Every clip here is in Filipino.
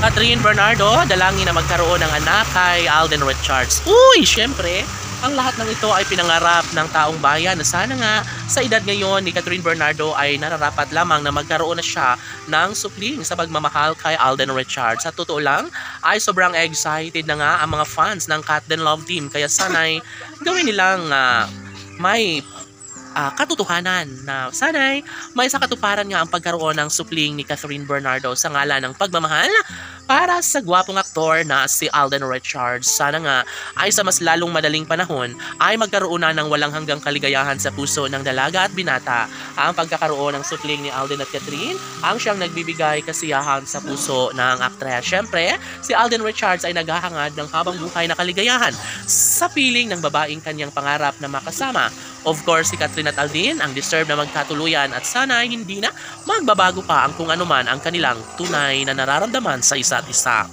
Catherine Bernardo, dalangin na magkaroon ng anak kay Alden Richards. Uy, syempre, ang lahat ng ito ay pinangarap ng taong bayan na sana nga sa edad ngayon ni Catherine Bernardo ay nararapat lamang na magkaroon na siya ng supling sa pagmamahal kay Alden Richards. Sa totoo lang ay sobrang excited na nga ang mga fans ng Cat Den Love Team, kaya sana'y gawin nilang may katotohanan na sana'y may sa katuparan nga ang pagkaroon ng supling ni Catherine Bernardo sa ngalan ng pagmamahal para sa gwapong aktor na si Alden Richards. Sana nga ay sa mas lalong madaling panahon ay magkaroon na ng walang hanggang kaligayahan sa puso ng dalaga at binata. Ang pagkakaroon ng supling ni Alden at Catherine ang siyang nagbibigay kasiyahan sa puso ng aktres. Siyempre, si Alden Richards ay naghahangad ng habang buhay na kaligayahan sa piling ng babaeng kanyang pangarap na makasama. Of course, si Catherine at Alden ang deserve na magkatuluyan at sana hindi na magbabago pa ang kung anuman ang kanilang tunay na nararamdaman sa isa't isa.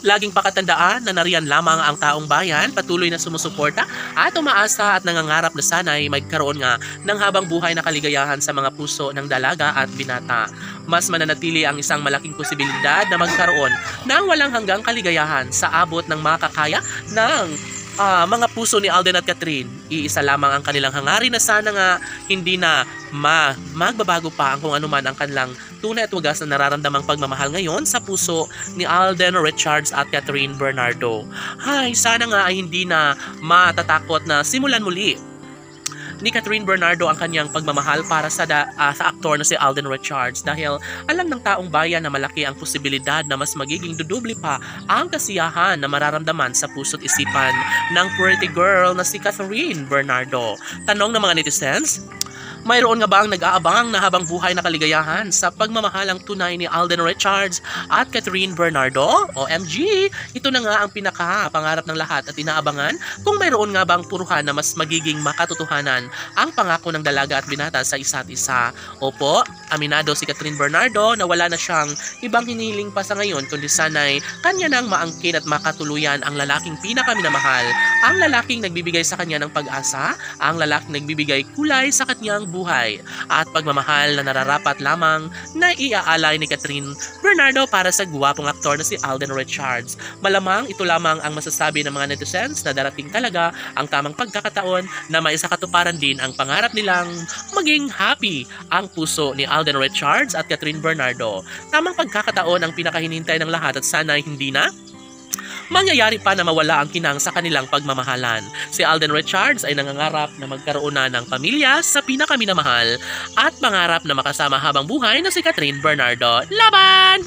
Laging pakatandaan na nariyan lamang ang taong bayan, patuloy na sumusuporta at umaasa at nangangarap na sana'y magkaroon nga ng habang buhay na kaligayahan sa mga puso ng dalaga at binata. Mas mananatili ang isang malaking posibilidad na magkaroon ng walang hanggang kaligayahan sa abot ng makakaya ng mga puso ni Alden at Catherine. Iisa lamang ang kanilang hangarin na sana nga hindi na magbabago pa ang kung anuman ang kanilang tunay at wagas na nararamdamang pagmamahal ngayon sa puso ni Alden Richards at Catherine Bernardo. Ay, sana nga ay hindi na matatakot na simulan muli ni Catherine Bernardo ang kanyang pagmamahal para sa aktor na si Alden Richards, dahil alam ng taong bayan na malaki ang posibilidad na mas magiging dudoble pa ang kasiyahan na mararamdaman sa puso't isipan ng pretty girl na si Catherine Bernardo. Tanong ng mga netizens, mayroon nga bang nag-aabang na habang buhay na kaligayahan sa pagmamahalang tunay ni Alden Richards at Catherine Bernardo? OMG! Ito na nga ang pinaka-pangarap ng lahat at inaabangan kung mayroon nga bang puruhan na mas magiging makatotohanan ang pangako ng dalaga at binata sa isa't isa. Opo, aminado si Catherine Bernardo na wala na siyang ibang hinihiling pa sa ngayon kundi sana'y kanya nang maangkin at makatuluyan ang lalaking pinakaminamahal, ang lalaking nagbibigay sa kanya ng pag-asa, ang lalaking nagbibigay kulay sa kanyang buhay at pagmamahal na nararapat lamang na iaalay ni Catherine Bernardo para sa guwapong aktor na si Alden Richards. Malamang ito lamang ang masasabi ng mga netizens na darating talaga ang tamang pagkakataon na may isakatuparan din ang pangarap nilang maging happy ang puso ni Alden Richards at Catherine Bernardo. Tamang pagkakataon ang pinakahinintay ng lahat at sana hindi na mangyayari pa na mawala ang kinang sa kanilang pagmamahalan. Si Alden Richards ay nangangarap na magkaroon na ng pamilya sa pinakaminamahal at pangarap na makasama habang buhay na si Catherine Bernardo. Laban!